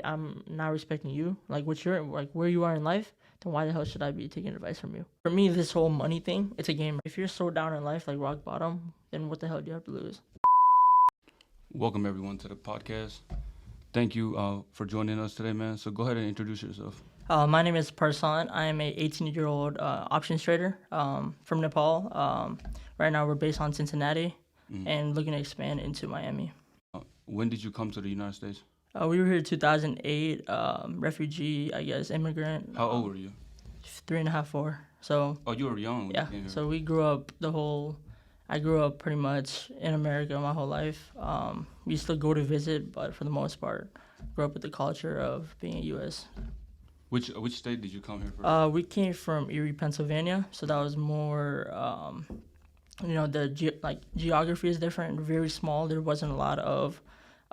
I'm not respecting you, like what you're like where you are in life, then why the hell should I be taking advice from you? For me, this whole money thing, it's a game. If you're so down in life, like rock bottom, then what the hell do you have to lose? Welcome everyone to the podcast. Thank you for joining us today, man. So go ahead and introduce yourself. My name is Parsan. I am a 18-year-old options trader from Nepal. Right now, we're based on Cincinnati and looking to expand into Miami. When did you come to the United States? We were here in 2008, refugee, I guess, immigrant. How old were you? 3.5, 4. So. Oh, you were young when Yeah. you came here. So we grew up I grew up pretty much in America my whole life. We still go to visit, but for the most part, grew up with the culture of being a U.S. Which state did you come here from? We came from Erie, Pennsylvania, so that was more, the geography is different, very small. There wasn't a lot of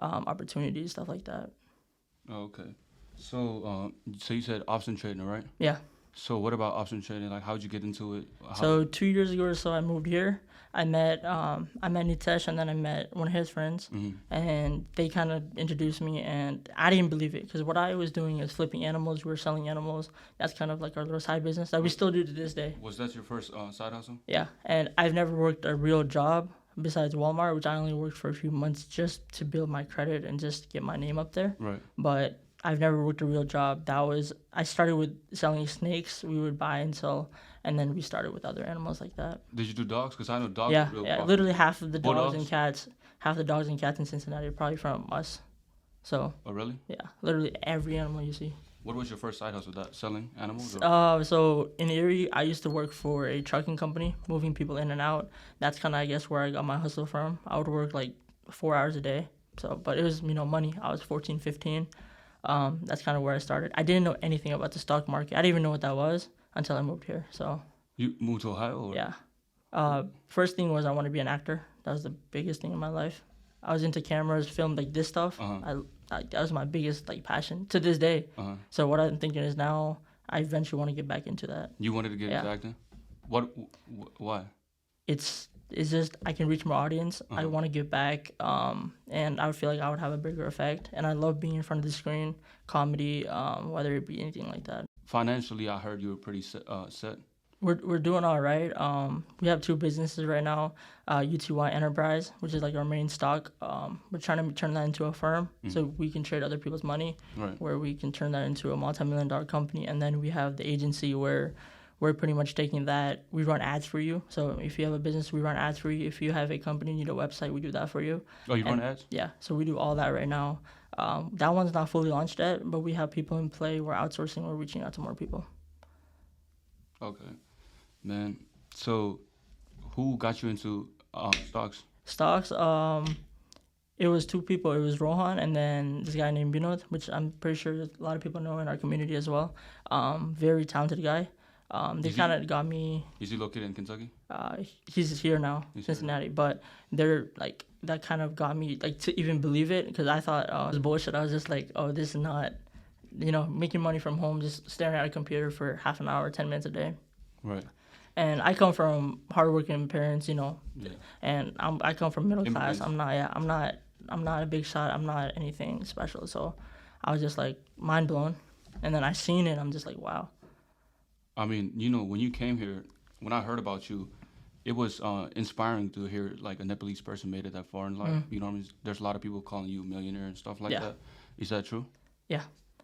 opportunities, stuff like that. Oh, okay. So you said option trading, right? Yeah. So what about option trading? Like, how'd you get into it? So 2 years ago or so, I moved here. I met Nitesh, and then I met one of his friends, and they kind of introduced me, and I didn't believe it because what I was doing is flipping animals. We were selling animals. That's kind of like our little side business that we still do to this day. Was that your first side hustle? Yeah, and I've never worked a real job besides Walmart, which I only worked for a few months just to build my credit and just get my name up there. Right. But I've never worked a real job. I started with selling snakes. We would buy and sell, and then we started with other animals like that. Did you do dogs? Because I know dogs Yeah, are real yeah. popular. Literally half of the dogs Bulldogs? and cats, in Cincinnati are probably from us. So. Oh, really? Yeah, literally every animal you see. What was your first side hustle? That selling animals? Or? So in Erie, I used to work for a trucking company, moving people in and out. That's kind of, I guess, where I got my hustle from. I would work like 4 hours a day. So, but it was, money. I was 14, 15. That's kind of where I started. I didn't know anything about the stock market. I didn't even know what that was until I moved here. So. You moved to Ohio? Or? Yeah. First thing was I want to be an actor. That was the biggest thing in my life. I was into cameras, film, like this stuff. That was my biggest passion to this day. So what I'm thinking is now I eventually want to get back into that. You wanted to get into acting? Why? It's just I can reach more audience. I want to give back, and I would feel like I would have a bigger effect. And I love being in front of the screen, comedy, whether it be anything like that. Financially, I heard you were pretty set. We're doing all right. We have 2 businesses right now, UTY Enterprise, which is like our main stock. We're trying to turn that into a firm so we can trade other people's money, where we can turn that into a multi-million-dollar company. And then we have the agency where we're pretty much taking that. We run ads for you. So if you have a business, we run ads for you. If you have a company, you need a website, we do that for you. Oh, you run ads? Yeah, so we do all that right now. That one's not fully launched yet, but we have people in play. We're outsourcing. We're reaching out to more people. Okay. Man, so who got you into stocks? Stocks, it was 2 people. It was Rohan and then this guy named Binod, which I'm pretty sure a lot of people know in our community as well. Very talented guy. They kind of got me. Is he located in Kentucky? He's here now, Cincinnati. Here. But they're that kind of got me to even believe it because I thought it was bullshit. I was just like, oh, this is not, making money from home, just staring at a computer for half an hour, 10 minutes a day. Right. And I come from hardworking parents, and I come from middle class. I'm not a big shot. I'm not anything special. So I was just mind blown. And then I seen it. I'm just like, wow. I mean, when you came here, when I heard about you, it was inspiring to hear a Nepalese person made it that far in life. There's a lot of people calling you millionaire and stuff like that. Is that true? Yeah.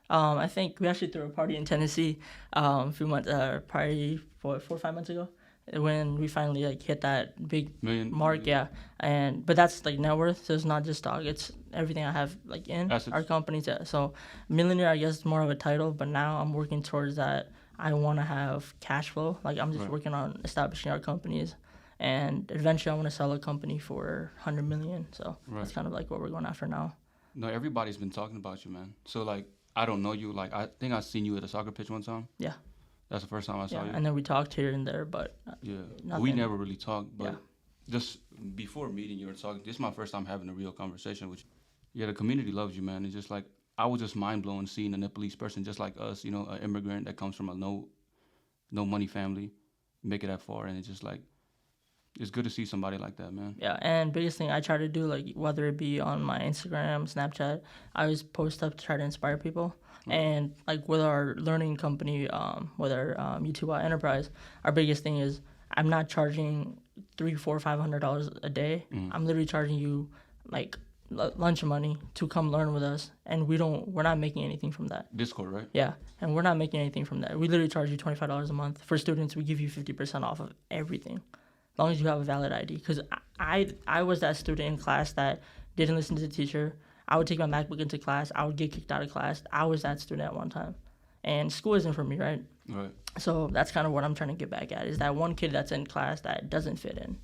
I think we actually threw a party in Tennessee a few months, probably 4 or 5 months ago, when we finally hit that big mark. Yeah, but that's net worth. So it's not just stock; it's everything I have in assets. Our companies. Yeah. So millionaire, I guess, is more of a title, but now I'm working towards that. I want to have cash flow. I'm just working on establishing our companies, and eventually I want to sell a company for $100 million. So that's kind of what we're going after now. No, everybody's been talking about you, man. So I don't know you. I think I seen you at a soccer pitch one time. Yeah. That's the first time I saw you. And then we talked here and there, but we never really talked. But just before meeting you or talking, this is my first time having a real conversation with you. Yeah, the community loves you, man. It's just I was just mind blown seeing a Nepalese person just like us, an immigrant that comes from a no money family, make it that far, and it's just It's good to see somebody like that, man. Yeah, and biggest thing I try to do, like whether it be on my Instagram, Snapchat, I always post stuff to try to inspire people. And like with our learning company, with our YouTube Enterprise, our biggest thing is I'm not charging $300, $400, $500 a day. I'm literally charging you like lunch money to come learn with us, and we're not making anything from that. Discord, right? Yeah, and we're not making anything from that. We literally charge you $25 a month. For students, we give you 50% off of everything, as long as you have a valid ID. Because I was that student in class that didn't listen to the teacher. I would take my MacBook into class. I would get kicked out of class. I was that student at one time, and school isn't for me, right? Right. So that's kind of what I'm trying to get back at, is that one kid that's in class that doesn't fit in.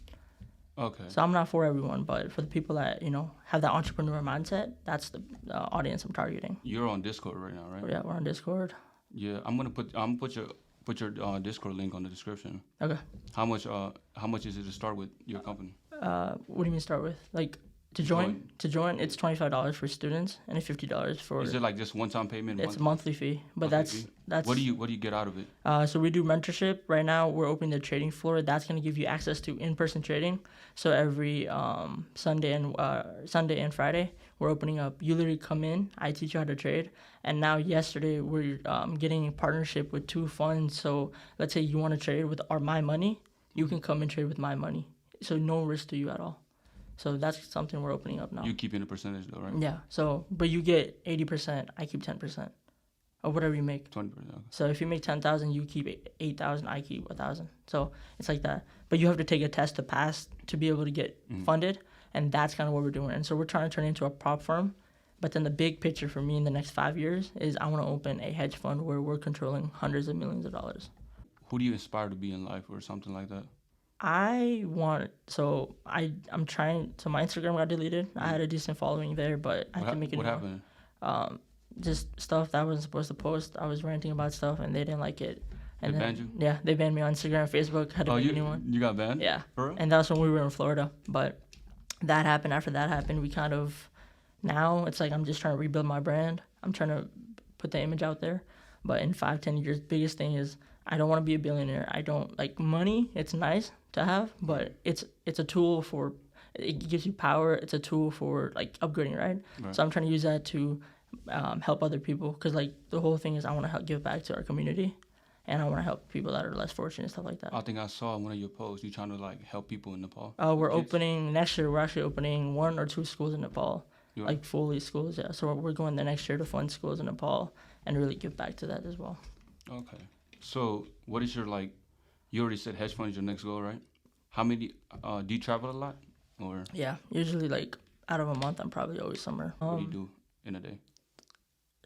Okay. So I'm not for everyone, but for the people that, have that entrepreneur mindset, that's the audience I'm targeting. You're on Discord right now, right? Yeah, we're on Discord. Yeah, I'm gonna put your Discord link on the description. Okay. How much is it to start with your company? What do you mean start with? Like to join? To join, it's $25 for students and $50 for. Is it like just one-time payment? It's a monthly fee, but that's. What do you get out of it? So we do mentorship. Right now, we're opening the trading floor. That's going to give you access to in-person trading. So every Sunday and Friday, we're opening up. You literally come in. I teach you how to trade. And now yesterday, we're getting a partnership with 2 funds. So let's say you want to trade with my money, you can come and trade with my money. So no risk to you at all. So that's something we're opening up now. You keeping a percentage though, right? Yeah. So, but you get 80%. I keep 10%. Or whatever you make. 20%. Okay. So if you make 10,000, you keep 8,000. I keep 1,000. So it's like that. But you have to take a test to pass to be able to get funded, and that's kind of what we're doing. And so we're trying to turn it into a prop firm. But then the big picture for me in the next 5 years is I want to open a hedge fund where we're controlling hundreds of millions of dollars. Who do you aspire to be in life, or something like that? I'm trying. So my Instagram got deleted. I had a decent following there, but I had to make it. What happened? Just stuff that I wasn't supposed to post. I was ranting about stuff, and they didn't like it. And they banned you? Yeah, they banned me on Instagram, Facebook. Had to make a new one. You got banned? Yeah. For real? And that was when we were in Florida. But that happened. After that happened, we kind of, now it's like I'm just trying to rebuild my brand. I'm trying to put the image out there. But in 5-10 years, biggest thing is I don't want to be a billionaire. I don't like money. It's nice to have, but it's a tool for, it gives you power. It's a tool for like upgrading, right? So I'm trying to use that to help other people, because like the whole thing is I want to give back to our community, and I want to help people that are less fortunate and stuff like that. I think I saw one of your posts. You trying to like help people in Nepal? We're opening next year. We're actually opening 1 or 2 schools in Nepal, like fully schools. Yeah, so we're going the next year to fund schools in Nepal and really give back to that as well. Okay. So what is your you already said hedge fund is your next goal, right? How many, do you travel a lot, or? Yeah, usually like out of a month, I'm probably always somewhere. What do you do in a day?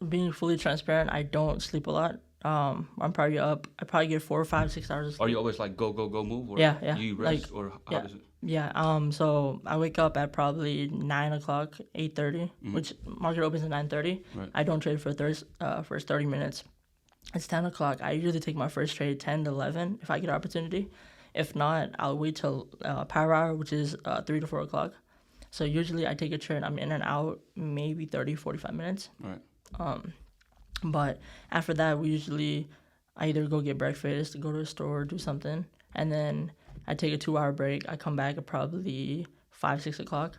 Being fully transparent, I don't sleep a lot. I'm probably up. I probably get 4, 5, 6 hours of sleep. Are you always like go move? Or yeah. Do you rest, or how does it? Yeah. So I wake up at probably 9 o'clock, 8:30, which market opens at 9:30. Right. I don't trade for first 30 minutes. It's 10 o'clock. I usually take my first trade 10 to 11 if I get an opportunity. If not, I'll wait till power hour, which is 3 to 4 o'clock. So usually I take a trade. I'm in and out maybe 30, 45 minutes. Right. But after that, I either go get breakfast, go to a store, do something, and then I take a 2-hour break. I come back at probably 5, 6 o'clock,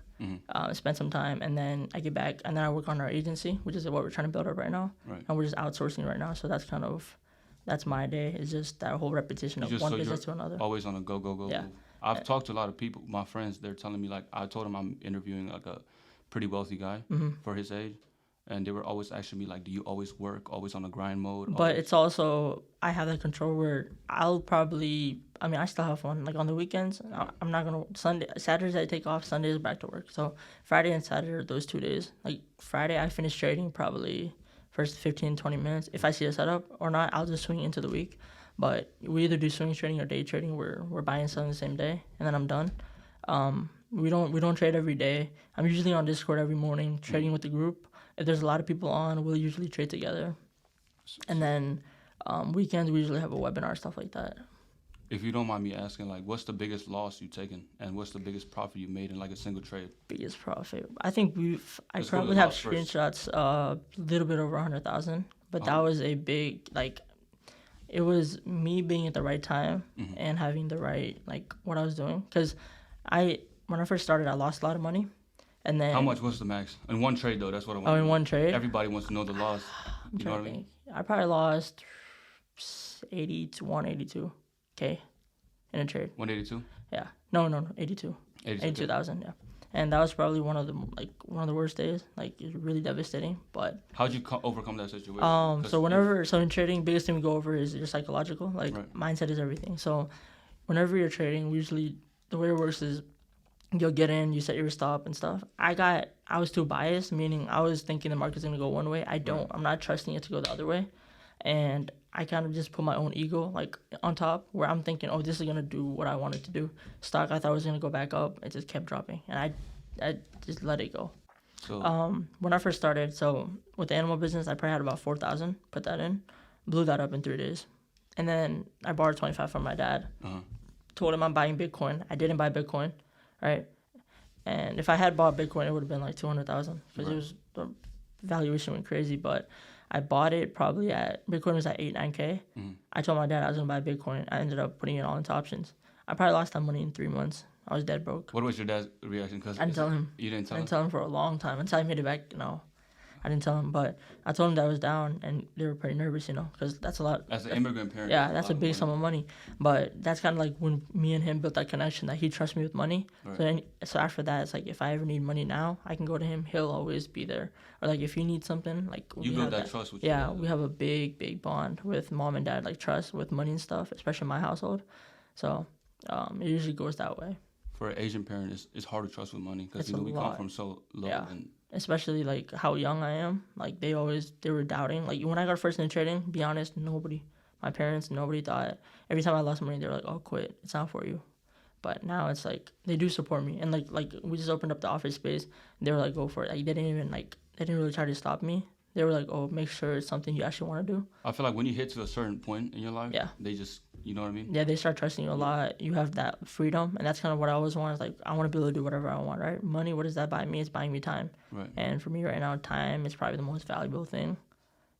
spend some time, and then I get back, and then I work on our agency, which is what we're trying to build up right now. Right. And we're just outsourcing right now. So that's my day. It's just that whole repetition of one business to another. Always on a go. Yeah. Move. I've talked to a lot of people, my friends. They're telling me I told them I'm interviewing like a pretty wealthy guy for his age. And they were always asking me, do you always work, always on a grind mode? But it's also, I have that control where I still have fun. Like on the weekends, I'm not going to, Saturdays I take off, Sundays back to work. So Friday and Saturday are those 2 days. Like Friday, I finish trading probably first 15, 20 minutes. If I see a setup or not, I'll just swing into the week. But we either do swing trading or day trading where we're buying and selling the same day, and then I'm done. We don't trade every day. I'm usually on Discord every morning trading with the group. If there's a lot of people on, we'll usually trade together. And then weekends, we usually have a webinar, stuff like that. If you don't mind me asking, what's the biggest loss you've taken, and what's the biggest profit you made in a single trade? Biggest profit. I think I probably have screenshots, a little bit over 100,000, but that was a big, it was me being at the right time and having the right, like, what I was doing. Because when I first started, I lost a lot of money. And then how much was the max in one trade though? That's what I want. Oh, in one trade. Everybody wants to know the loss. I'm You know trying what to I mean? think. I probably lost 182K in a trade. 182. Yeah. No, 82. 82,000. Yeah. And that was probably one of the worst days. Like, it was really devastating. But how'd you overcome that situation? So in trading, biggest thing we go over is your psychological. Like, mindset is everything. So whenever you're trading, usually the way it works is you'll get in, you set your stop and stuff. I was too biased, meaning I was thinking the market's gonna go one way. I'm not trusting it to go the other way, and I kind of just put my own ego like on top, where I'm thinking, oh, this is gonna do what I want it to do. Stock, I thought was gonna go back up, it just kept dropping, and I just let it go. So when I first started, so with the animal business, I probably had about 4,000. Put that in, blew that up in 3 days, and then I borrowed 25 from my dad. Told him I'm buying Bitcoin. I didn't buy Bitcoin. Right, and if I had bought Bitcoin, it would have been like 200,000 because the valuation went crazy. But I bought it probably Bitcoin was at 8-9K. I told my dad I was gonna buy Bitcoin. I ended up putting it all into options. I probably lost that money in 3 months. I was dead broke. What was your dad's reaction? I didn't tell him. You didn't tell him? I didn't tell him for a long time until I made it back. No, I didn't tell him, but I told him that I was down, and they were pretty nervous, because that's a lot. As an immigrant parent. Yeah, that's a big sum of money. But that's kind of like when me and him built that connection, that he trusts me with money. Right. So after that, it's like, if I ever need money now, I can go to him. He'll always be there. Or like, if you need something, like, you build that trust with. Yeah, we have a big bond with mom and dad, like trust with money and stuff, especially in my household. So it usually goes that way. For an Asian parent, it's hard to trust with money because we come from so low. Yeah. Especially like how young I am. Like, they were doubting. Like, when I got first into trading, be honest, my parents, nobody thought. Every time I lost money, they were like, oh, quit. It's not for you. But now it's like, they do support me. And like we just opened up the office space. They were like, go for it. Like, they didn't really try to stop me. They were like, oh, make sure it's something you actually want to do. I feel like when you hit to a certain point in your life, they just, you know what I mean? Yeah, they start trusting you a lot. You have that freedom, and that's kind of what I always want. Is like, I want to be able to do whatever I want, right? Money, what does that buy me? It's buying me time. Right. And for me right now, time is probably the most valuable thing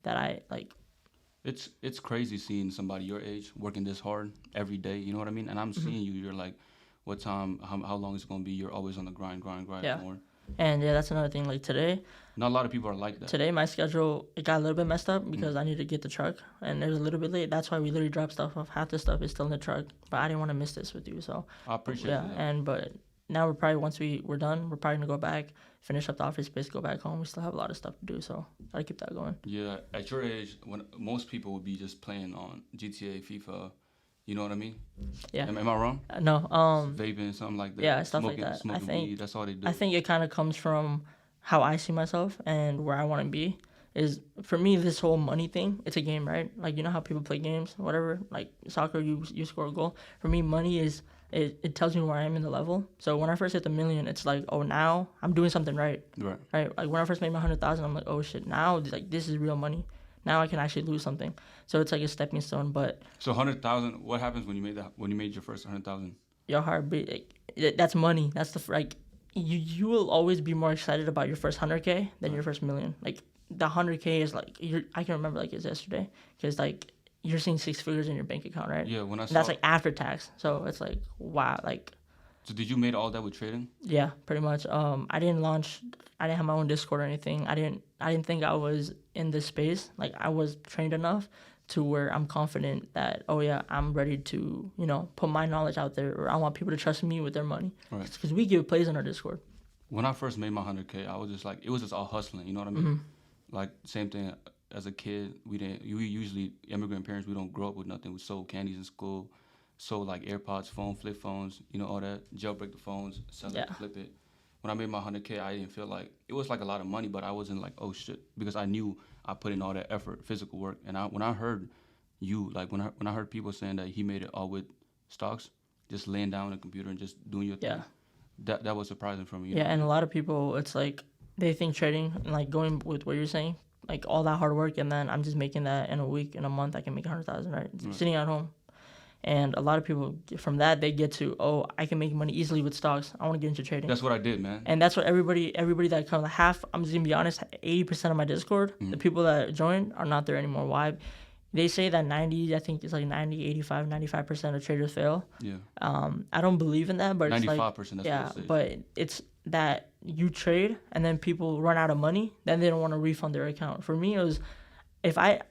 that I like. It's crazy seeing somebody your age working this hard every day, you know what I mean? And I'm seeing you, you're like, what time, how long is it going to be? You're always on the grind more. And that's another thing. Like, today, not a lot of people are like that. Today, my schedule, it got a little bit messed up because I need to get the truck, and it was a little bit late. That's why we literally dropped stuff off. Half the stuff is still in the truck, but I didn't want to miss this with you, so I appreciate that. But now we're probably, once we're done, we're probably gonna go back, finish up the office space, go back home. We still have a lot of stuff to do, so gotta keep that going. Yeah, at your age, when most people would be just playing on GTA, FIFA. You know what I mean? Yeah. Am I wrong? No. Vaping, something like that. Yeah, stuff like that. Smoking weed, that's all they do. I think it kind of comes from how I see myself and where I want to be. Is, for me, this whole money thing, it's a game, right? Like, you know how people play games, whatever, like soccer, you score a goal. For me, money is, it tells me where I am in the level. So when I first hit the million, it's like, oh, now I'm doing something right. Right. Like, when I first made my 100,000, I'm like, oh shit, now like, this is real money. Now I can actually lose something. So it's like a stepping stone. But so 100,000, what happens when you made your first 100,000? Your heart beat. That's money. That's like, you will always be more excited about your first 100K than your first million. Like, the 100K is like, I can remember like it's yesterday, because like, you're seeing 6 figures in your bank account, right? Yeah, when I saw, that's like after tax. So it's like, wow, like. So did you made all that with trading? Yeah, pretty much. I didn't have my own Discord or anything. I didn't think I was in this space. Like, I was trained enough to where I'm confident that, oh yeah, I'm ready to, put my knowledge out there, or I want people to trust me with their money. Right. Because we give plays on our Discord. When I first made my 100K, I was just like, it was just all hustling. You know what I mean? Like, same thing as a kid. We usually, immigrant parents, we don't grow up with nothing. We sold candies in school. So like AirPods, flip phones, all that, jailbreak the phones, sell it, flip it. When I made my 100K, I didn't feel like, it was like a lot of money, but I wasn't like, oh shit, because I knew I put in all that effort, physical work. And when I heard you, like when I heard people saying that he made it all with stocks, just laying down on the computer and just doing your thing, that was surprising for me. And a lot of people, it's like, they think trading, and like going with what you're saying, like all that hard work, and then I'm just making that in a week, in a month, I can make 100,000, right? Sitting at home. And a lot of people, from that, they get to, oh, I can make money easily with stocks. I want to get into trading. That's what I did, man. And that's what everybody that comes, I'm just going to be honest, 80% of my Discord, the people that join are not there anymore. Why? they say that 90, I think it's like 90, 85, 95% of traders fail. Yeah. I don't believe in that, but it's like 95%. That's yeah, what it says. but it's that you trade and then people run out of money, then they don't want to refund their account. For me, it was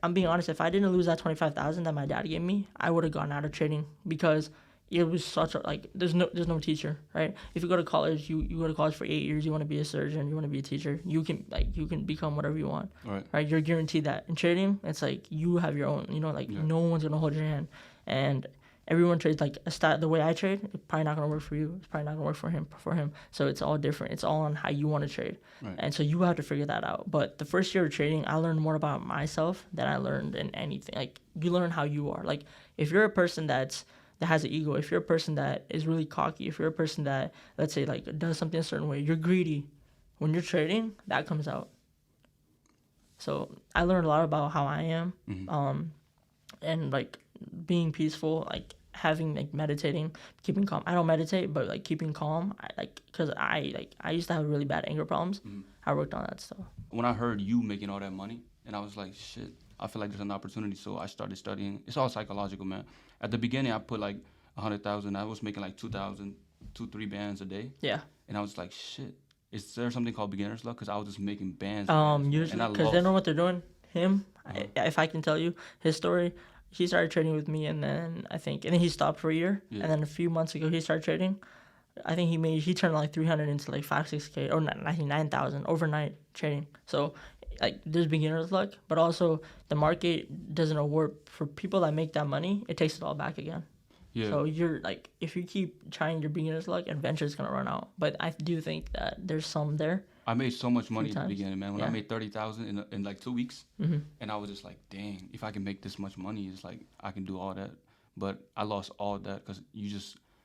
I'm being honest, if I didn't lose that 25,000 that my dad gave me, I would have gone out of trading because it was such a like there's no teacher, right? If you go to college, you go to college for 8 years, you want to be a surgeon, you want to be a teacher, you can become whatever you want, right? You're guaranteed that. In trading, it's like you have your own, no one's gonna hold your hand, and everyone trades like the way I trade. It's probably not gonna work for you. It's probably not gonna work for him. So it's all different. It's all on how you want to trade, and so you have to figure that out. But the first year of trading, I learned more about myself than I learned in anything. Like you learn how you are. Like if you're a person that has an ego, if you're a person that is really cocky, if you're a person that, let's say, like does something a certain way, you're greedy. When you're trading, that comes out. So I learned a lot about how I am, and like being peaceful, like having like meditating, keeping calm. I don't meditate, but like keeping calm, because I used to have really bad anger problems. I worked on that stuff. When I heard you making all that money, and I was like, shit, I feel like there's an opportunity. So I started studying. It's all psychological, man. At the beginning, I put like 100,000. I was making like 2,000, 3 bands a day. Yeah. And I was like, shit, is there something called beginner's luck? Because I was just making bands. Usually, because they know what they're doing. If I can tell you his story, he started trading with me, and then he stopped for a year, and then a few months ago he started trading. I think he turned like 300 into like 5-6K or 9,000 overnight trading. So like there's beginner's luck, but also the market doesn't award for people that make that money. It takes it all back again. Yeah. So you're like, if you keep trying your beginner's luck, eventually it's gonna run out. But I do think that there's some there. I made so much money at the beginning, man. When I made 30,000 in like 2 weeks, and I was just like, dang, if I can make this much money, it's like I can do all that. But I lost all that because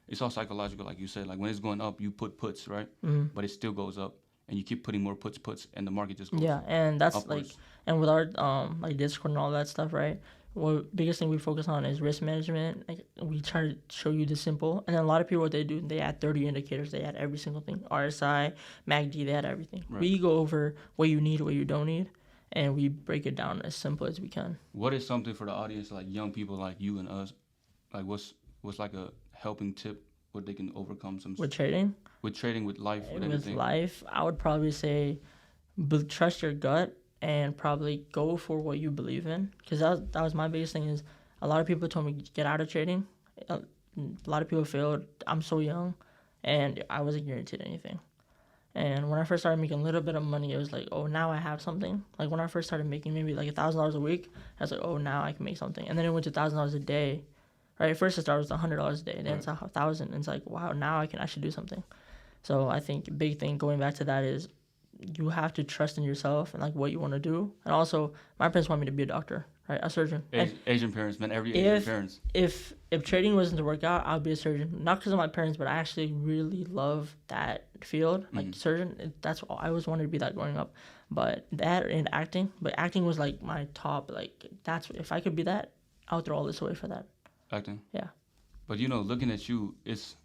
it's all psychological, like you said. Like when it's going up, you put puts, right? But it still goes up, and you keep putting more puts, and the market just goes up. And that's upwards. like, and with our like Discord and all that stuff, right? Well, biggest thing we focus on is risk management. Like we try to show you the simple, and then a lot of people, what they do, they add 30 indicators. They add every single thing, RSI, MACD, they add everything. Right. We go over what you need, what you don't need, and we break it down as simple as we can. What is something for the audience, like young people like you and us, like what's like a helping tip where they can overcome some with trading? With trading, with life, with anything. With life, I would probably say trust your gut and probably go for what you believe in. Because that was my biggest thing is a lot of people told me get out of trading. A lot of people failed. I'm so young, and I wasn't guaranteed anything. And when I first started making a little bit of money, it was like, oh, now I have something. Like when I first started making maybe like $1,000 a week, I was like, oh, now I can make something. And then it went to $1,000 a day. Right, first it started with $100 a day, then it's 1,000, and it's like, wow, now I can actually do something. So I think a big thing going back to that is you have to trust in yourself and like what you want to do. And also, my parents want me to be a doctor, right, a surgeon. Asian parents, man, every Asian parents. If trading wasn't to work out, I'll be a surgeon. Not because of my parents, but I actually really love that field, like surgeon. That's all I always wanted to be that growing up. But that and acting, acting was like my top. Like that's if I could be that, I'll throw all this away for that. Acting. Yeah. But looking at you, it's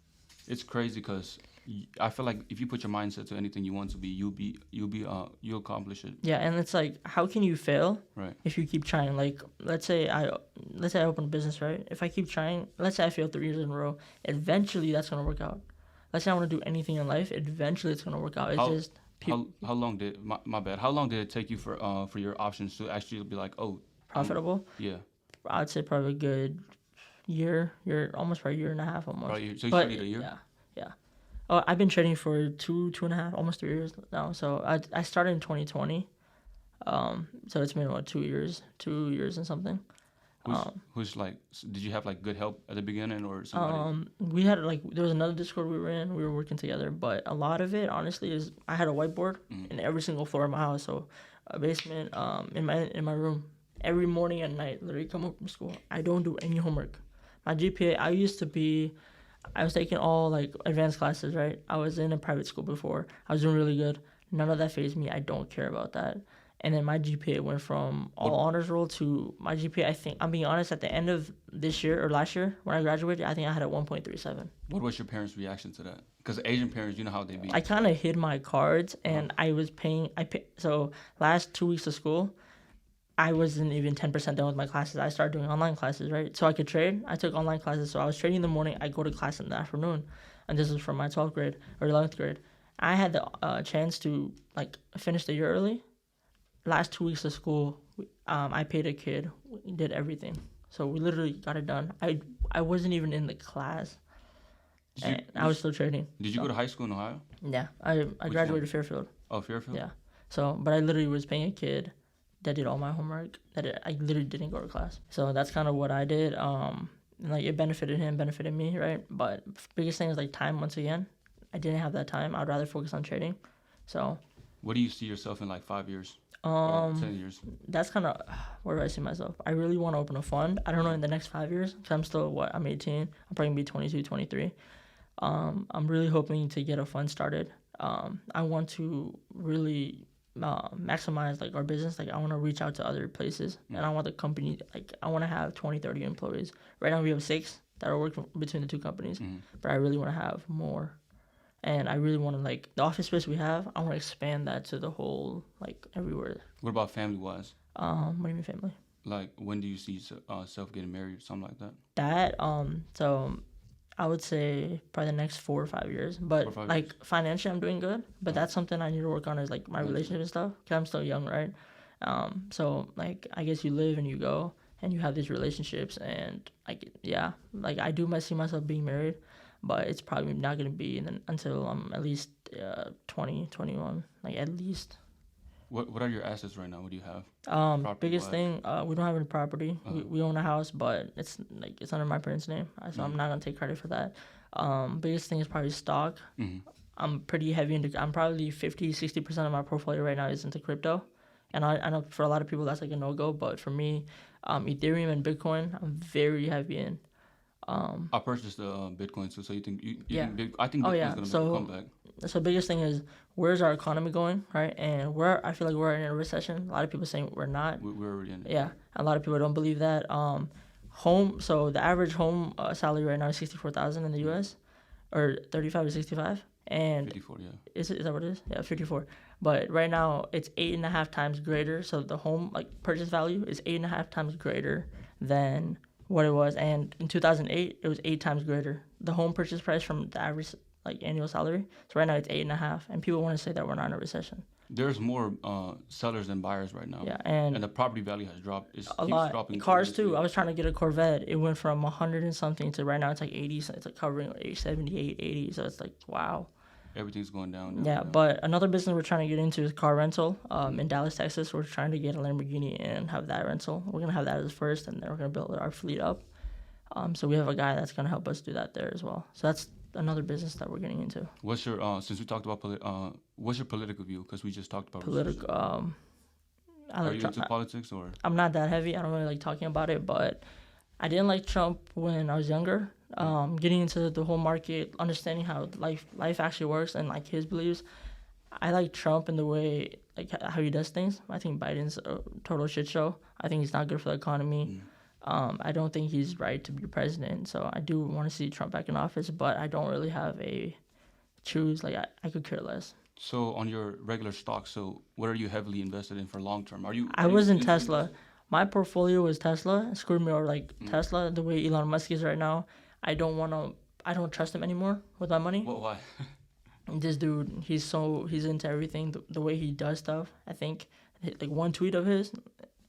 crazy because I feel like if you put your mindset to anything you want to be, you'll accomplish it. Yeah, and it's like, how can you fail? Right. If you keep trying? Like, let's say I open a business, right? If I keep trying, let's say I fail 3 years in a row, eventually that's gonna work out. Let's say I want to do anything in life, eventually it's gonna work out. It's how long did my bad? How long did it take you for your options to actually be like, oh, profitable? Yeah. I'd say probably a good year, almost for a year and a half almost. Probably, so you studied a year? Yeah. Oh, I've been trading for 2.5, almost 3 years now. So I started in 2020. So it's been 2 years and something. Who's like? Did you have like good help at the beginning or somebody? We had there was another Discord we were in. We were working together, but a lot of it honestly is I had a whiteboard in every single floor of my house. So a basement, in my room. Every morning and night, literally come home from school. I don't do any homework. My GPA, I was taking all like advanced classes, right? I was in a private school before. I was doing really good. None of that fazed me. I don't care about that. And then my GPA went from all honors roll to my GPA, I think, I'm being honest, at the end of this year or last year when I graduated, I think I had a 1.37. What was your parents' reaction to that? Because Asian parents, you know how they be. I kind of hid my cards and I was paying, so last 2 weeks of school, I wasn't even 10% done with my classes. I started doing online classes, right? So I could trade. I took online classes. So I was trading in the morning. I go to class in the afternoon. And this is from my 12th grade or 11th grade. I had the chance to like finish the year early. Last 2 weeks of school, I paid a kid. We did everything. So we literally got it done. I wasn't even in the class. And I was still trading. Did you go to high school in Ohio? Yeah. I graduated Fairfield. Oh, Fairfield? Yeah. So, but I literally was paying a kid that did all my homework. I literally didn't go to class. So that's kind of what I did. Like it benefited him, benefited me, right? But biggest thing is like time. Once again, I didn't have that time. I'd rather focus on trading. So. What do you see yourself in like 5 years? 10 years? That's kind of where do I see myself. I really want to open a fund. I don't know in the next 5 years because I'm still I'm 18. I'm probably gonna be 22, 23. I'm really hoping to get a fund started. I want to really maximize like our business. Like I want to reach out to other places, and I want the company like I want to have 20, 30 employees. Right now we have 6 that are working between the 2 companies, but I really want to have more. And I really want to like the office space we have. I want to expand that to the whole like everywhere. What about family wise? What do you mean family? Like when do you see yourself getting married or something like that? So I would say probably the next 4 or 5 years. But 4 or 5 years. Financially, I'm doing good. But that's something I need to work on is like my relationship and stuff. Cause I'm still young, right? So like I guess you live and you go and you have these relationships and like I do see myself being married. But it's probably not going to be until I'm at least 20, 21, like at least. What are your assets right now? What do you have? Biggest thing, we don't have any property. We own a house, but it's under my parents' name, so I'm not going to take credit for that. Biggest thing is probably stock. I'm pretty heavy I'm probably 50-60% of my portfolio right now is into crypto. And I know for a lot of people that's like a no-go, but for me, Ethereum and Bitcoin, I'm very heavy in. I purchased Bitcoin too, so you think I think Bitcoin's gonna come back. So biggest thing is where's our economy going, right? And I feel like we're in a recession. A lot of people saying we're not. We're already in it. Yeah, a lot of people don't believe that. So the average home salary right now is $64,000 in the U.S. or 35 to 65, and 54. Yeah. Is that what it is? Yeah, 54. But right now it's 8.5 times greater. So the home purchase value is 8.5 times greater than what it was, and in 2008 it was 8 times greater. The home purchase price from the average annual salary. So right now it's 8.5, and people want to say that we're not in a recession. There's more sellers than buyers right now. Yeah, and the property value has dropped. It keeps dropping. Cars too. I was trying to get a Corvette. It went from 100 and something to right now it's like 80. So it's like covering 78, 80. So it's like wow. Everything's going down. Yeah, but another business we're trying to get into is car rental. In Dallas, Texas, we're trying to get a Lamborghini and have that rental. We're gonna have that as first, and then we're gonna build our fleet up. So we have a guy that's gonna help us do that there as well. So that's another business that we're getting into. What's your since we talked about what's your political view? Because we just talked about political. Are you into politics or? I'm not that heavy. I don't really like talking about it, but I didn't like Trump when I was younger. Getting into the whole market, understanding how life actually works and like his beliefs. I like Trump in the way how he does things. I think Biden's a total shit show. I think he's not good for the economy. I don't think he's right to be president. So I do want to see Trump back in office, but I don't really have a choose. I could care less. So on your regular stocks, so what are you heavily invested in for long term? I was in Tesla. My portfolio was Tesla. It screwed me over Tesla, the way Elon Musk is right now. I don't trust him anymore with my money. Well, why? This dude, he's into everything. The way he does stuff, I think, one tweet of his,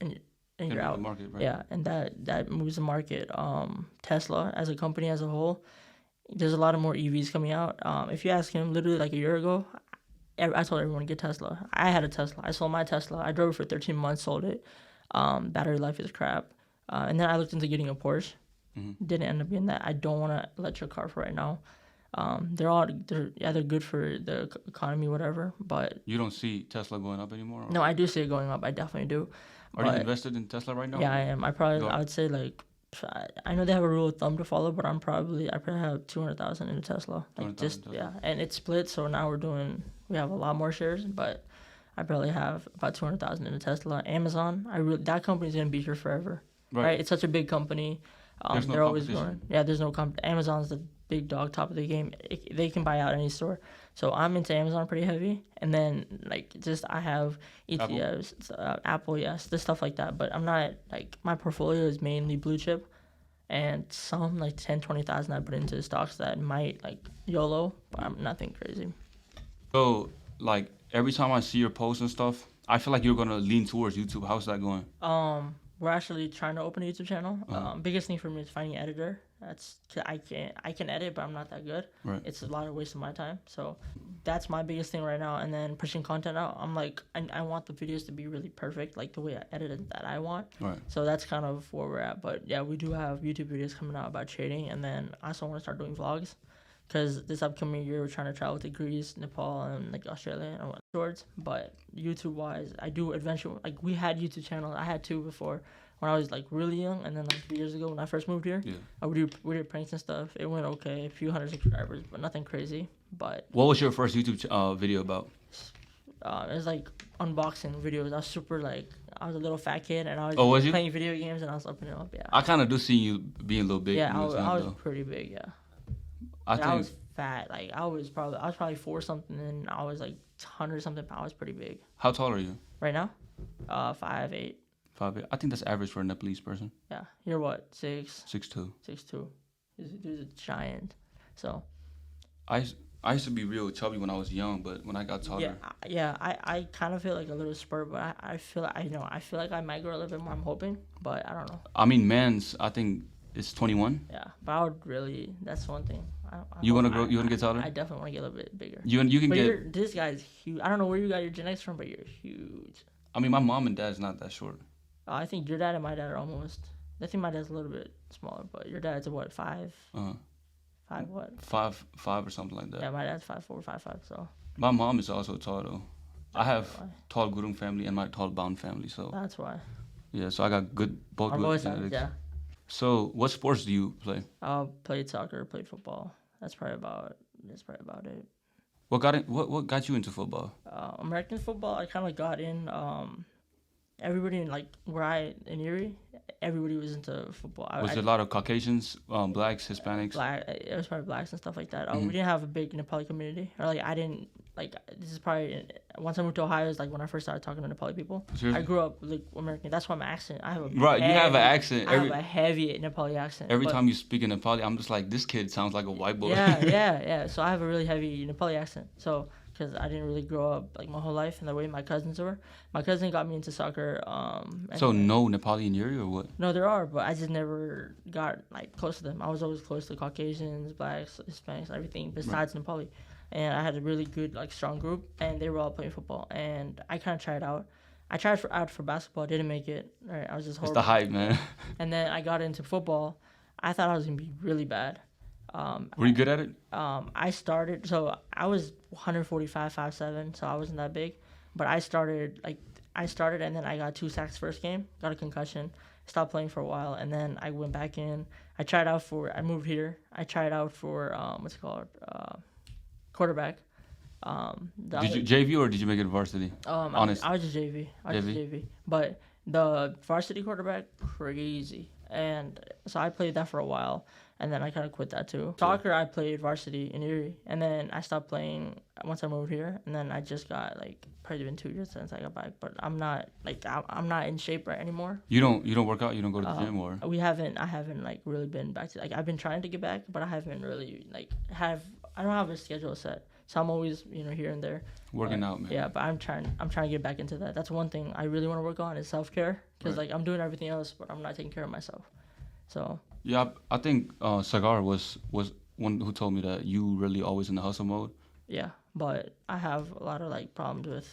and you're out. The market, right? Yeah, and that moves the market. Tesla as a company as a whole, there's a lot of more EVs coming out. If you ask him, literally a year ago, I told everyone to get Tesla. I had a Tesla. I sold my Tesla. I drove it for 13 months, sold it. Battery life is crap. And then I looked into getting a Porsche. Didn't end up being that. I don't want an electric car for right now. They're good for the economy, whatever. But you don't see Tesla going up anymore? Or? No, I do see it going up. I definitely do. Are you invested in Tesla right now? Yeah, I am. I would say I know they have a rule of thumb to follow, but I probably have 200,000 in a Tesla. And it's split. So now we have a lot more shares, but I probably have about 200,000 in a Tesla. Amazon, that company's gonna be here forever. Right? It's such a big company. There's no They're always competition. growing. Yeah, there's no Amazon's the big dog, top of the game. They can buy out any store. So I'm into Amazon pretty heavy, and then like just I have ETFs, Apple, yes, the stuff like that. But I'm not like my portfolio is mainly blue chip, and some like 10, 20,000 I put into stocks that might like YOLO, but I'm nothing crazy. So like every time I see your posts and stuff, I feel like you're gonna lean towards YouTube. How's that going? We're actually trying to open a YouTube channel. Biggest thing for me is finding an editor. I can edit, but I'm not that good. Right. It's a lot of waste of my time. So that's my biggest thing right now. And then pushing content out. I'm like, I want the videos to be really perfect, like the way I edited that I want. Right. So that's kind of where we're at. But yeah, we do have YouTube videos coming out about trading, and then I also want to start doing vlogs. Because this upcoming year, we're trying to travel to Greece, Nepal, and like Australia and towards. But YouTube-wise, I do adventure. Like we had YouTube channels. I had two before when I was like really young, and then like 3 years ago when I first moved here, we did pranks and stuff. It went okay, a few hundred subscribers, but nothing crazy. But what was your first YouTube video about? It was like unboxing videos. I was super like I was a little fat kid, and I was playing video games, and I was opening it up. Yeah. I kind of do see you being a little big. Yeah, I was pretty big. Yeah. I was fat. Like I was probably 4 something, and I was like 100 something pounds. I was pretty big. How tall are you? Right now, 5'8". 5'8". I think that's average for a Nepalese person. Yeah, you're what 6? 6'2". 6'2". He's a giant. So. I used to be real chubby when I was young, but when I got taller. Yeah. I kind of feel like a little spurt, but I feel like I might grow a little bit more. I'm hoping, but I don't know. I mean, I think it's 21. Yeah, but I would really. That's one thing. You want to grow? You want to get taller? I definitely want to get a little bit bigger. You can get. This guy's huge. I don't know where you got your genetics from, but you're huge. I mean, my mom and dad's not that short. I think your dad and my dad are almost. I think my dad's a little bit smaller, but your dad's what 5? 5 what? 5 or something like that. Yeah, my dad's 5'4", 5'5". So. My mom is also tall though. I have tall Gurung family and my tall Bound family, so. That's why. Yeah, so I got both good genetics. Yeah. So, what sports do you play? Played soccer, played football. That's probably about it. What got you into football? American football, I kind of got in. Everybody in in Erie, everybody was into football. Was there a lot of Caucasians, blacks, Hispanics? It was probably blacks and stuff like that. We didn't have a big Nepali community, or I didn't this is probably once I moved to Ohio is when I first started talking to Nepali people. Seriously? I grew up American. That's why my accent. I have you have an accent. I have a heavy Nepali accent. Every time you speak in Nepali, I'm just like, this kid sounds like a white boy. Yeah. So I have a really heavy Nepali accent. So because I didn't really grow up my whole life in the way my cousins were. My cousin got me into soccer. So no Nepali in Erie or what? No, there are, but I just never got close to them. I was always close to Caucasians, blacks, Hispanics, everything besides Nepali. And I had a really good strong group, and they were all playing football. And I kind of tried out. I tried out for basketball, didn't make it. Right, I was just horrible. It's the hype, man. And then I got into football. I thought I was gonna be really bad. Were you good at it? I started. So I was 145, 5'7", so I wasn't that big. But I started and then I got 2 sacks first game, got a concussion, stopped playing for a while, and then I went back in. I moved here. I tried out for quarterback. Did you JV or did you make it varsity? Honest. I was just JV. But the varsity quarterback, crazy. And so I played that for a while, and then I kind of quit that too. Soccer, I played varsity in Erie, and then I stopped playing once I moved here, and then I just got probably been 2 years since I got back. But I'm not I'm not in shape right anymore. You don't work out? You don't go to the gym or? I haven't really been back to I've been trying to get back, but I haven't really I don't have a schedule set. So I'm always, here and there. Working out, man. Yeah, but I'm trying to get back into that. That's one thing I really want to work on is self-care. Because, I'm doing everything else, but I'm not taking care of myself. So. Yeah, I think Sagar was one who told me that you really always in the hustle mode. Yeah, but I have a lot of, problems with,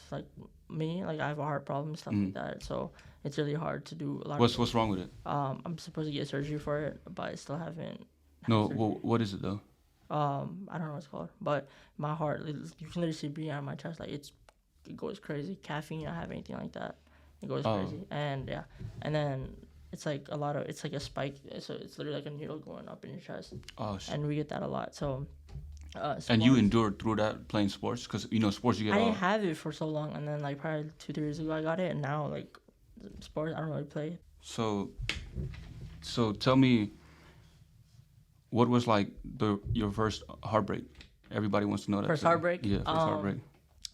me. I have a heart problem and stuff like that. So it's really hard to do a lot of What's wrong with it? I'm supposed to get surgery for it, but I still haven't. No, what is it, though? I don't know what it's called, but my heart, you can literally see breathing out of my chest. It goes crazy. Caffeine, I have anything like that. It goes crazy. And yeah, and then it's it's like a spike. So it's literally like a needle going up in your chest. Oh, shit. And we get that a lot. So. And you endured through that playing sports? Because, sports you get I didn't have it for so long. And then probably 2-3 years ago I got it. And now sports, I don't really play. So tell me, What was like your first heartbreak? Everybody wants to know that. First heartbreak? Yeah, first heartbreak.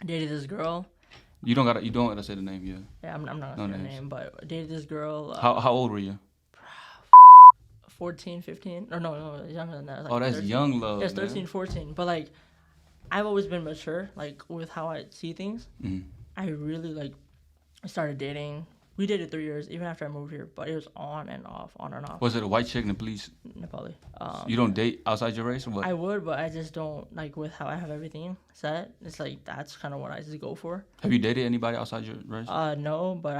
I dated this girl. You don't gotta say the name. Yeah. Yeah, I'm not gonna say her name, but I dated this girl. How old were you? 14, 15. Or no, younger than that. Like that's 13. young love. Yeah, 13, 14. But like, I've always been mature, like with how I see things. Mm-hmm. I really like started dating. We dated 3 years, even after I moved here, but it was on and off, on and off. Was it a white chick, Nepalese? Nepali. You don't date outside your race, or what? I would, but I just don't like with how I have everything set. It's like that's kind of what I just go for. Have you dated anybody outside your race? No, but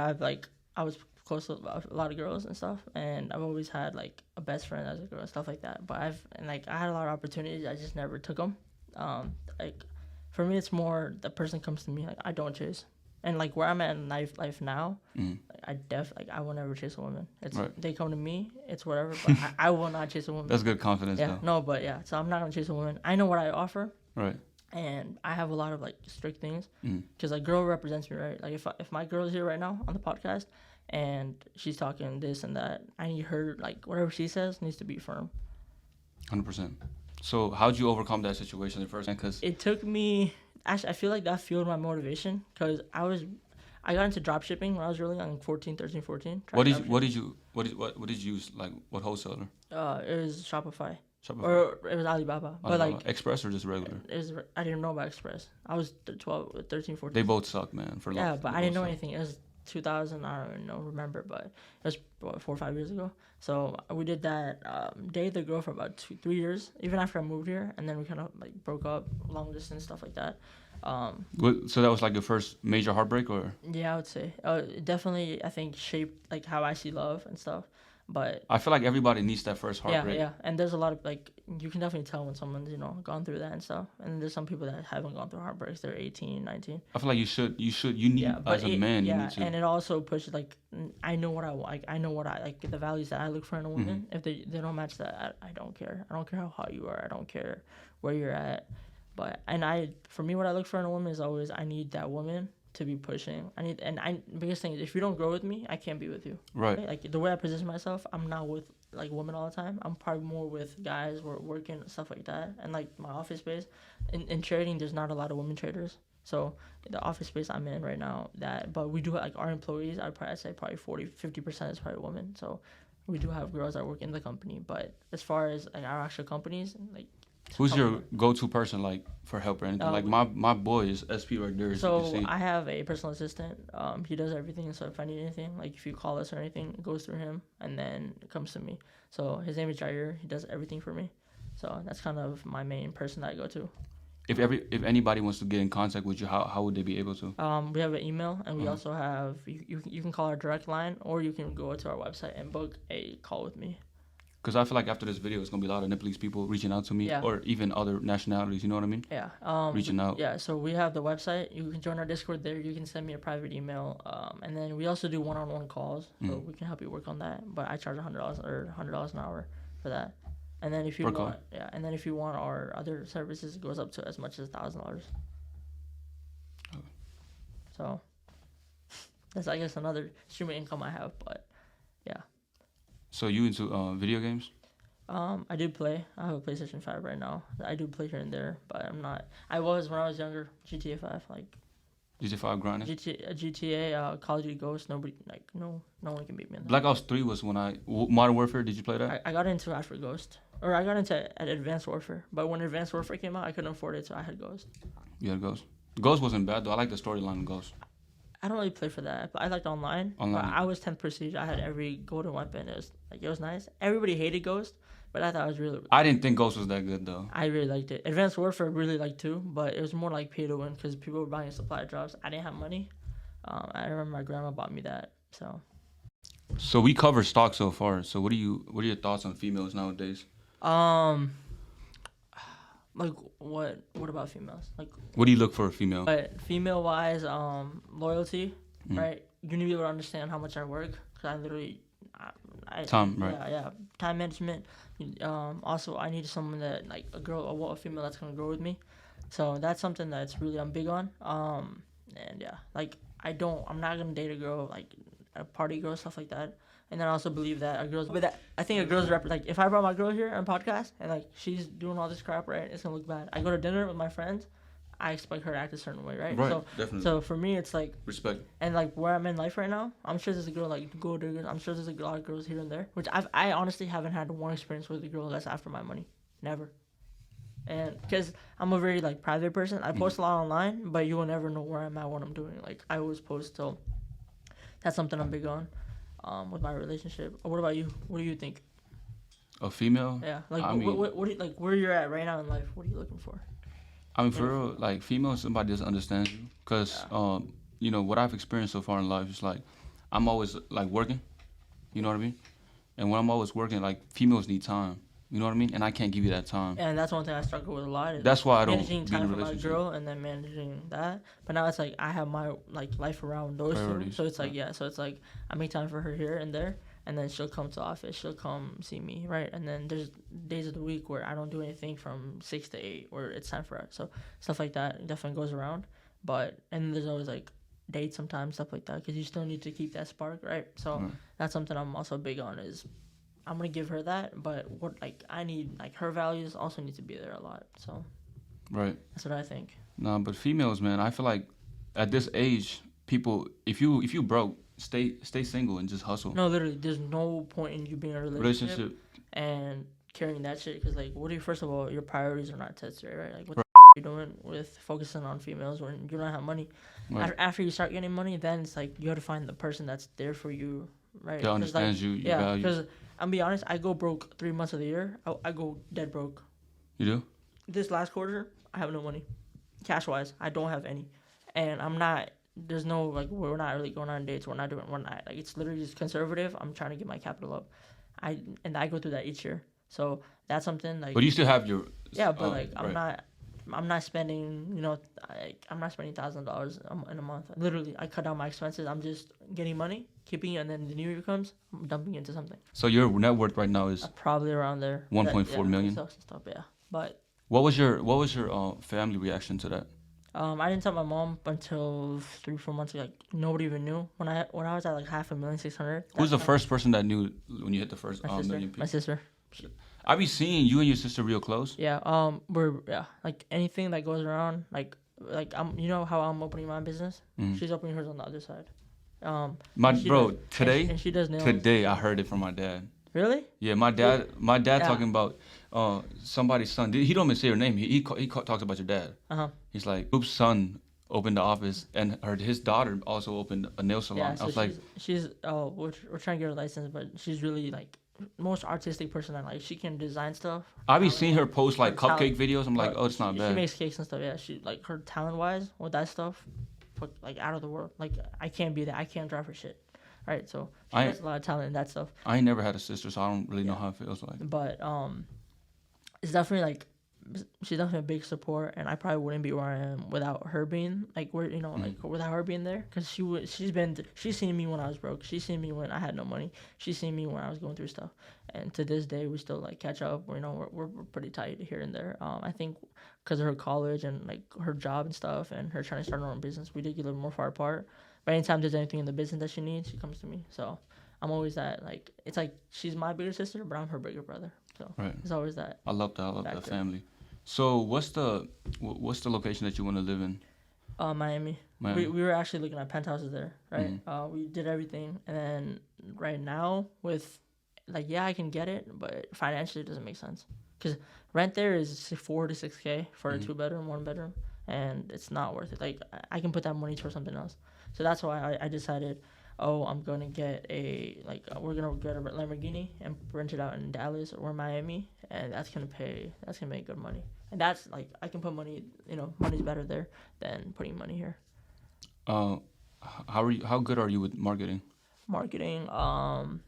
I was close to a lot of girls and stuff, and I've always had like a best friend as a girl and stuff like that. But I had a lot of opportunities, I just never took them. Like for me, it's more the person comes to me, like I don't chase. And like where I'm at in life now, I will never chase a woman. It's right. They come to me, it's whatever, but I will not chase a woman. That's good confidence, yeah, though. No, but yeah, so I'm not gonna chase a woman. I know what I offer, right? And I have a lot of like strict things because a girl represents me, right? Like if my girl is here right now on the podcast and she's talking this and that, I need her, like whatever she says needs to be firm. 100%. So how'd you overcome that situation at first? Because it took me. Actually, I feel like that fueled my motivation because I got into drop shipping when I was really young, 14, 13, 14. What did you use? Like what wholesaler? It was Shopify. Or it was Alibaba. But like Express or just regular? I didn't know about Express. I was 12, 13, 14. They both suck, man. Yeah, but I didn't know anything. It was 2000, I don't even remember, but it was 4 or 5 years ago. So we did that, dated the girl for about 2-3 years, even after I moved here, and then we kind of like broke up, long distance, stuff like that. So that was like your first major heartbreak, or? Yeah, I would say. It definitely, I think, shaped like how I see love and stuff. But I feel like everybody needs that first heartbreak. Yeah. And there's a lot of like, you can definitely tell when someone's, gone through that and stuff. And there's some people that haven't gone through heartbreaks. They're 18, 19. I feel like you need as a man. Yeah, you need to. And it also pushes like, I know what I like. I know what I like, the values that I look for in a woman. If they don't match that, I don't care. I don't care how hot you are. I don't care where you're at. But for me, what I look for in a woman is always, I need that woman to be pushing. Biggest thing is, if you don't grow with me, I can't be with you. Right. Like the way I position myself, I'm not with like women all the time. I'm probably more with guys who are working and stuff like that. And like my office space, in trading, there's not a lot of women traders. So the office space I'm in right now, but we do have, like our employees, I'd say probably 40-50% is probably women. So we do have girls that work in the company. But as far as like our actual companies, like. Who's your go-to person, like, for help or anything? Like, my boy is SP right there. So I have a personal assistant. He does everything. So if I need anything, like if you call us or anything, it goes through him and then it comes to me. So his name is Jair. He does everything for me. So that's kind of my main person that I go to. If anybody wants to get in contact with you, how would they be able to? We have an email, and we also have you can call our direct line, or you can go to our website and book a call with me. Because I feel like after this video, it's going to be a lot of Nepalese people reaching out to me, or even other nationalities, you know what I mean? Yeah. Reaching out. Yeah, so we have the website. You can join our Discord there. You can send me a private email. And then we also do one-on-one calls, so we can help you work on that. But I charge $100 or $100 an hour for that. And then if you want our other services, it goes up to as much as $1,000. Okay. So that's, I guess, another stream of income I have, but yeah. So you into video games? I do play. I have a PlayStation 5 right now. I do play here and there, but I'm not. I was when I was younger. GTA 5, like. GTA 5 grinding. GTA, Call of Duty Ghosts. Nobody, like, no one can beat me in that. Black Ops 3 was when Modern Warfare. Did you play that? I got into after Ghost, or I got into Advanced Warfare. But when Advanced Warfare came out, I couldn't afford it, so I had Ghost. You had Ghost. Ghost wasn't bad though. I like the storyline of Ghost. I don't really play for that. I liked online. But I was 10th Prestige. I had every golden weapon. It was nice. Everybody hated Ghost, but I thought it was really. I didn't think Ghost was that good though. I really liked it. Advanced Warfare really liked too, but it was more like pay to win because people were buying supply drops. I didn't have money. I remember my grandma bought me that. So we covered stock so far. So what are your thoughts on females nowadays? Like what about females? Like what do you look for a female? But female wise, loyalty, right? You need to be able to understand how much I work because I literally, time, right? Yeah, time management. Also, I need someone that like a female that's gonna grow with me. So that's something that's really I'm big on. And yeah, like I'm not gonna date a girl like a party girl, stuff like that. And then I also believe that a girl's, I think a girl's like, if I brought my girl here on podcast and like she's doing all this crap, right, it's gonna look bad. I go to dinner with my friends, I expect her to act a certain way, right? Right, so, definitely. So for me, it's like respect. And like where I'm in life right now, I'm sure there's a girl like gold diggers. I'm sure there's a lot of girls here and there, which I honestly haven't had one experience with a girl that's after my money, never. And because I'm a very like private person, I post a lot online, but you will never know where I'm at, what I'm doing. Like I always post, so that's something I'm big on, with my relationship. What about you? What do you think? A female? Yeah, like what do you, like where you're at right now in life? What are you looking for? I mean, for real, like female, somebody doesn't understand you, cause you know what I've experienced so far in life is like I'm always like working, you know what I mean, and when I'm always working, like females need time. You know what I mean? And I can't give you that time. And that's one thing I struggle with a lot. That's why I don't managing be in a time for my relationship. girl and then managing that. But now it's like I have my like life around those two. So it's like so it's like I make time for her here and there, and then she'll come to office. She'll come see me, right? And then there's days of the week where I don't do anything from 6 to 8, where it's time for us. So stuff like that definitely goes around. But and there's always like dates sometimes, stuff like that, because you still need to keep that spark, right? So that's something I'm also big on is. I'm gonna give her that, but what like I need like her values also need to be there a lot. So, right. That's what I think. No, but females, man, I feel like at this age, people, if you broke, stay single and just hustle. No, literally, there's no point in you being in a relationship and carrying that shit. Because like, what do you? First of all, your priorities are not tested, right? Like, what the are you doing with focusing on females when you don't have money? Right. After you start getting money, then it's like you have to find the person that's there for you, right? That understands like, you, your values. Because I'm be honest, I go broke 3 months of the year. I go dead broke. You do? This last quarter, I have no money, cash wise. I don't have any, and I'm not. There's no like we're not really going on dates. We're not like it's literally just conservative. I'm trying to get my capital up. I go through that each year. So that's something like. But you still have your. Yeah, but like I'm not spending. You know, I'm not spending $1,000 in a month. Literally, I cut down my expenses. I'm just getting money, keeping it, and then the new year comes, I'm dumping into something. So your net worth right now is probably around there. 1.4 million. Stuff, yeah. But what was your family reaction to that? I didn't tell my mom until 3-4 months ago. Like nobody even knew when I was at like 500,600. Who's the first person that knew when you hit the first million people? My sister. I be seeing you and your sister real close. Yeah. We're like anything that goes around like I'm you know how I'm opening my business. Mm-hmm. She's opening hers on the other side. Today. And she does nails. Today I heard it from my dad. Really? Yeah, my dad talking about somebody's son. He don't even say her name. He talks about your dad. He's like, Oop's son opened the office, and his daughter also opened a nail salon. Yeah, so I was she's we're trying to get her license, but she's really like most artistic person. Like she can design stuff. I be seeing her post like cupcake videos. I'm like, oh, it's not bad. She makes cakes and stuff. Yeah, she like her talent wise with that stuff, like out of the world. Like I can't be that. I can't drive her shit. Right, so she has a lot of talent in that stuff. I ain't never had a sister, so I don't really know how it feels like. But it's definitely like she's definitely a big support, and I probably wouldn't be where I am without her being like like without her being there, because she's seen me when I was broke, she's seen me when I had no money, she's seen me when I was going through stuff, and to this day we still like catch up. We're pretty tight here and there. I think because of her college and like her job and stuff, and her trying to start her own business, we did get a little more far apart. But anytime there's anything in the business that she needs, she comes to me. So I'm always that, like, it's like she's my bigger sister, but I'm her bigger brother. So It's always that. I love that. I love that family. So what's the location that you want to live in? Miami. We were actually looking at penthouses there, right? Mm-hmm. We did everything, and then right now with like I can get it, but financially it doesn't make sense, because rent there is $4,000 to $6,000 for a 2-bedroom, 1-bedroom, and it's not worth it. Like I can put that money towards something else. So that's why I decided, I'm gonna get we're gonna get a Lamborghini and rent it out in Dallas or Miami, and that's gonna make good money. And that's like I can put money, money's better there than putting money here. How good are you with marketing? Marketing, I'm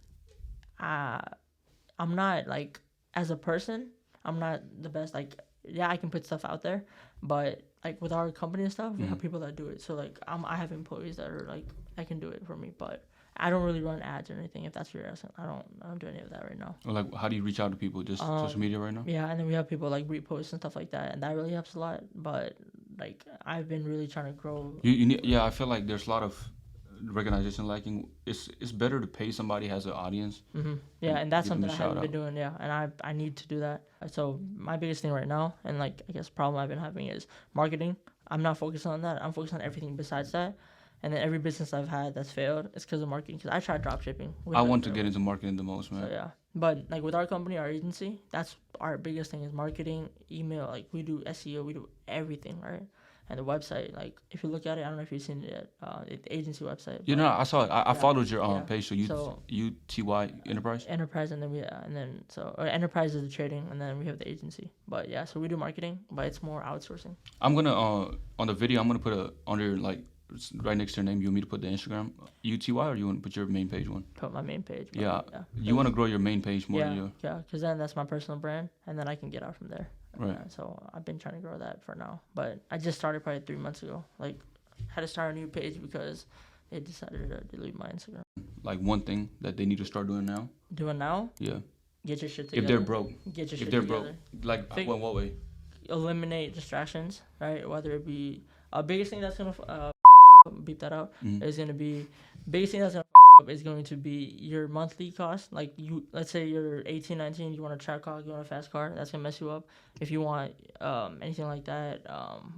not like as a person, I'm not the best. Like I can put stuff out there, but like with our company and stuff, we have people that do it. So like I have employees that are like that can do it for me, but I don't really run ads or anything. If that's what you're asking, I don't do any of that right now. Well, like how do you reach out to people? Just social media right now? Yeah, and then we have people like repost and stuff like that, and that really helps a lot. But like I've been really trying to grow. I feel like there's a lot of recognition lacking, it's better to pay somebody who has an audience. Yeah, and that's give them something a I shout haven't been out. doing. Yeah, and I need to do that. So my biggest thing right now, and like I guess problem I've been having is marketing. I'm not focused on that. I'm focused on everything besides that. And then every business I've had that's failed, it's because of marketing. Because I tried drop shipping. I want to get into marketing the most, man. So yeah, but like with our company, our agency, that's our biggest thing is marketing, email. Like we do SEO, we do everything, right? And the website, like if you look at it, I don't know if you've seen it yet. The agency website. You know, I saw it. I followed your yeah. page. So UTY Enterprise. Enterprise, and then enterprise is the trading, and then we have the agency. But yeah, so we do marketing, but it's more outsourcing. I'm gonna on the video. I'm gonna put under like right next to your name. You want me to put the Instagram UTY, or you want to put your main page one? Put my main page. Yeah. You want to grow your main page more than your. Yeah, because then that's my personal brand, and then I can get out from there. Right. So I've been trying to grow that for now, but I just started probably 3 months ago. Like, had to start a new page because they decided to delete my Instagram. Like one thing that they need to start doing now. Doing now? Yeah. Get your shit together. If they're broke. Get your shit if they're together. broke, like what way? Eliminate distractions, right? Whether it be biggest thing that's gonna beep that out is gonna be biggest thing that's gonna up is going to be your monthly cost. Like let's say you're 18, 19, you want a track car, you want a fast car, that's gonna mess you up. If you want anything like that,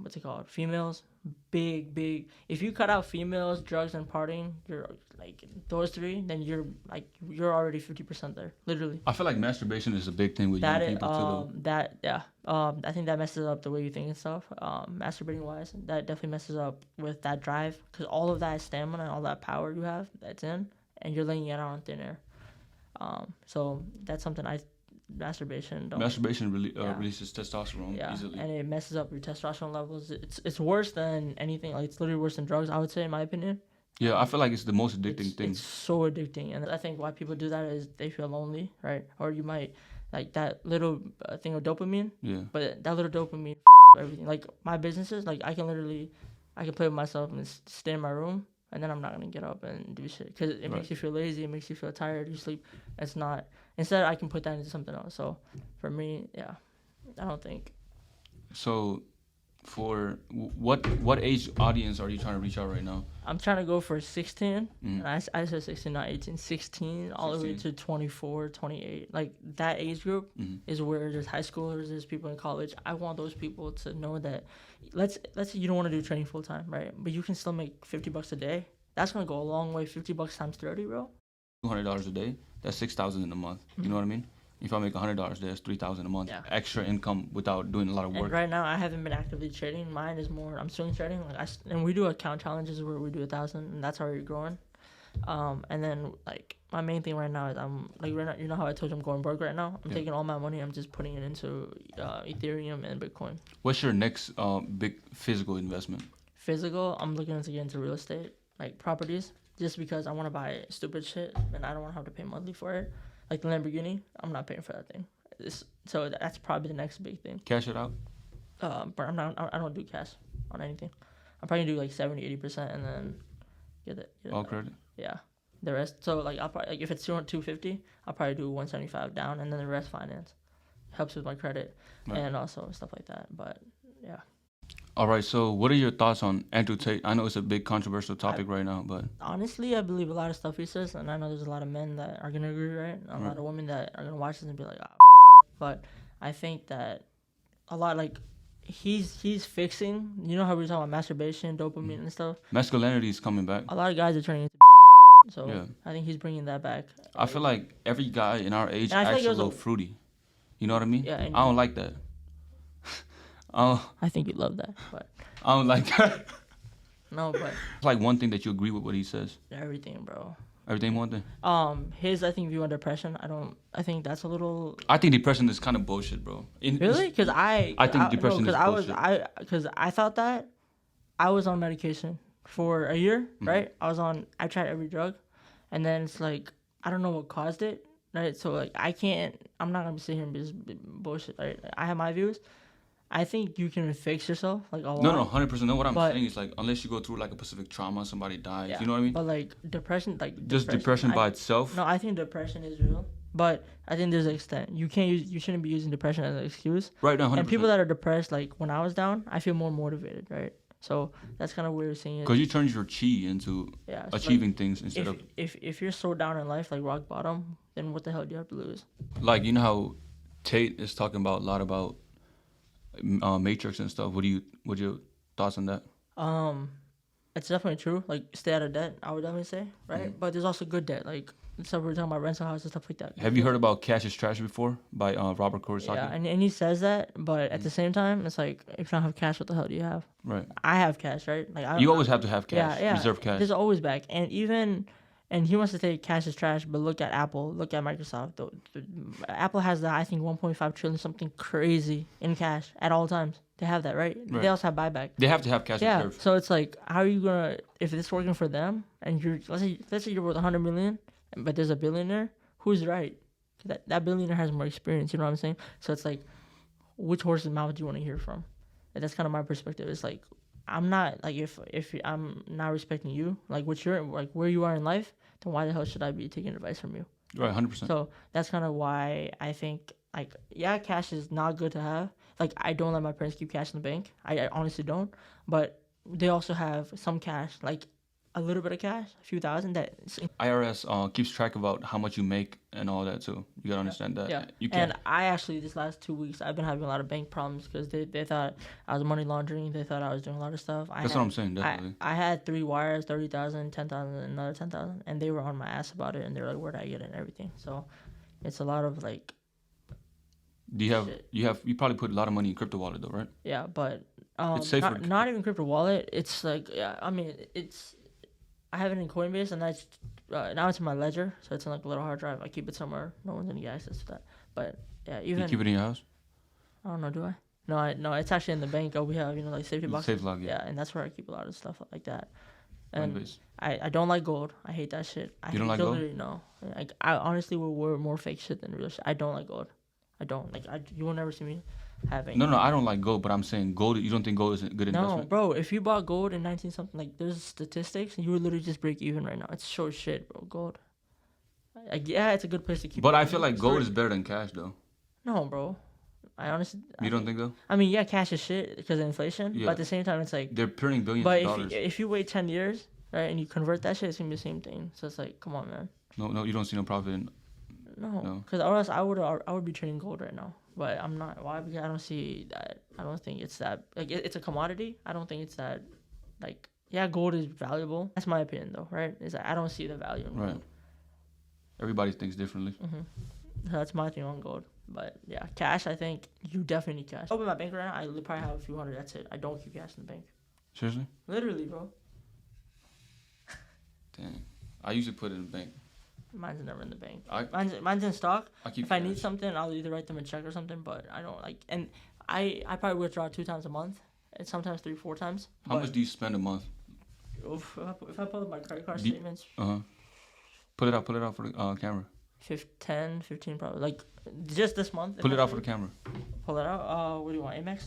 what's it called? Females, big. If you cut out females, drugs, and partying, you're like those three, then you're already 50% there, literally. I feel like masturbation is a big thing with young people too. I think that messes up the way you think and stuff. Masturbating wise, that definitely messes up with that drive, because all of that stamina and all that power you have that's in, and you're laying it out on thin air. So that's something masturbation releases testosterone easily, and it messes up your testosterone levels. It's worse than anything. Like, it's literally worse than drugs, I would say, in my opinion. Yeah, I feel like it's the most addicting thing. It's so addicting, and I think why people do that is they feel lonely, right? Or you might like that little thing of dopamine. Yeah. But that little dopamine everything. Like my businesses, like I can play with myself and stay in my room, and then I'm not gonna get up and do shit because it makes you feel lazy. It makes you feel tired. You sleep. It's not. Instead, I can put that into something else. So for me, yeah, I don't think. So, for what age audience are you trying to reach out right now? I'm trying to go for 16. And I said 16, not 18. 16 all the way to 24, 28. Like that age group is where there's high schoolers, there's people in college. I want those people to know that let's say you don't want to do training full time, right? But you can still make $50 a day. That's gonna go a long way. $50 times 30, bro. $200 a day. That's $6,000 in a month. You know what I mean? If I make $100 that's $3,000 a month. Yeah. Extra income without doing a lot of work. And right now, I haven't been actively trading. Mine is more, I'm swing trading. And we do account challenges where we do 1,000, and that's already growing. And then like my main thing right now is I'm like right now, you know how I told you I'm going broke right now. I'm taking all my money. I'm just putting it into Ethereum and Bitcoin. What's your next big physical investment? Physical, I'm looking to get into real estate, like properties, just because I want to buy stupid shit and I don't want to have to pay monthly for it. Like the Lamborghini, I'm not paying for that thing. So that's probably the next big thing. Cash it out? But I don't do cash on anything. I'm probably gonna do like 70-80% and then get it. All credit? Yeah. The rest, so like I'll probably, like if it's 250, I'll probably do 175 down, and then the rest finance. Helps with my credit and also stuff like that. But yeah. All right, so what are your thoughts on Andrew Tate? I know it's a big controversial topic right now, but honestly, I believe a lot of stuff he says, and I know there's a lot of men that are gonna agree, right? A lot of women that are gonna watch this and be like, "Ah, oh, but I think that a lot, like he's fixing. You know how we were talking about masturbation, dopamine, and stuff. Masculinity is coming back. A lot of guys are turning into bitches, so I think he's bringing that back. I feel like every guy in our age acts a little fruity. You know what I mean? Yeah, I don't like that. I think you love that, but I don't like that. No, but it's like one thing that you agree with what he says. Everything, bro. Everything, one thing. I think view on depression. I think that's a little. I think depression is kind of bullshit, bro. Really? Because I think depression is bullshit. Because I thought that I was on medication for a year, right? I tried every drug, and then it's like I don't know what caused it, right? So like I'm not gonna be sitting here and be just bullshit, right? I have my views. I think you can fix yourself like a lot. No, 100%. No, what I'm saying is like unless you go through like a specific trauma, somebody dies. You know what I mean? But like depression, just depression by itself. No, I think depression is real, but I think there's an extent. You shouldn't be using depression as an excuse. Right now, 100%. And people that are depressed, like when I was down, I feel more motivated, right? So that's kind of weird seeing it. Because you turned your chi into achieving things instead of. If you're so down in life, like rock bottom, then what the hell do you have to lose? Like, you know how Tate is talking about a lot about Matrix and stuff. What your thoughts on that? It's definitely true. Like, stay out of debt, I would definitely say, right? Mm-hmm. But there's also good debt, like stuff we're talking about rental house and stuff like that. Have you heard about Cash is Trash before by Robert Kiyosaki? Yeah, and he says that, but at the same time, it's like, if you don't have cash, what the hell do you have? Right. I have cash, right? Like, you always have to have cash. Yeah. Reserve cash. There's always back, and he wants to say cash is trash, but look at Apple, look at Microsoft. Apple has that, I think, 1.5 trillion, something crazy in cash at all times. They have that, right? They also have buyback. They have to have cash reserve. So it's like, how are you gonna, if it's working for them, and let's say you're worth 100 million, but there's a billionaire, who's right? That billionaire has more experience. You know what I'm saying? So it's like, which horse's mouth do you want to hear from? And that's kind of my perspective. It's like, I'm not like, if I'm not respecting you, like what you're like where you are in life, then why the hell should I be taking advice from you? Right, 100%. So that's kind of why I think, like, yeah, cash is not good to have. Like, I don't let my parents keep cash in the bank. I honestly don't. But they also have some cash, like a little bit of cash, a few thousand. IRS keeps track about how much you make and all that too. You gotta understand that. Yeah. You can't. And I actually, this last 2 weeks, I've been having a lot of bank problems because they thought I was money laundering. They thought I was doing a lot of stuff. That's what I'm saying, definitely. I had 3 wires, 30,000, 10,000, and another 10,000, and they were on my ass about it. And they were like, "Where'd I get it?" and everything. So it's a lot of like. Do you probably put a lot of money in crypto wallet though, right? Yeah, but it's safer. Not even crypto wallet. It's like, I mean, I have it in Coinbase, and that's now it's in my ledger, so it's in like a little hard drive. I keep it somewhere. No one's gonna get access to that. But yeah, even you keep it in your house. I don't know. Do I? No, it's actually in the bank. We have like safety box. Safe log, yeah, and that's where I keep a lot of stuff like that. And Coinbase. I don't like gold. I hate that shit. You don't like gold? No. Like, I honestly will wear more fake shit than real shit. I don't like gold. I don't like. You will never see me having. No, I don't like gold, but I'm saying gold. You don't think gold is a good investment? No, bro. If you bought gold in 19 something, like, there's statistics, you would literally just break even right now. It's short shit, bro. Gold. Like, yeah, it's a good place to keep. But I feel like gold is better than cash, though. No, bro. I honestly. You don't think though? I mean, yeah, cash is shit because of inflation. Yeah. But at the same time, it's like they're printing billions of dollars. But if you wait 10 years, right, and you convert that shit, it's gonna be the same thing. So it's like, come on, man. No, you don't see no profit in. No, because or else I would be trading gold right now, but I'm not. Why? Because I don't see that. I don't think it's that. Like, it's a commodity. I don't think it's that. Like, yeah, gold is valuable. That's my opinion, though, right? Is that I don't see the value in gold. Right. Everybody thinks differently. So that's my thing on gold. But yeah, cash. I think you definitely need cash. Open my bank right now. I probably have a few hundred. That's it. I don't keep cash in the bank. Seriously? Literally, bro. Dang. I usually put it in the bank. Mine's never in the bank. Mine's in stock. If I need something, I'll either write them a check or something. But I don't like, and I probably withdraw 2 times a month, and sometimes 3-4 times. How much do you spend a month? If I pull up my credit card statements. Pull it out for the camera. 10, 15 probably. Like, just this month. Pull it out for the camera. Pull it out. What do you want? Amex?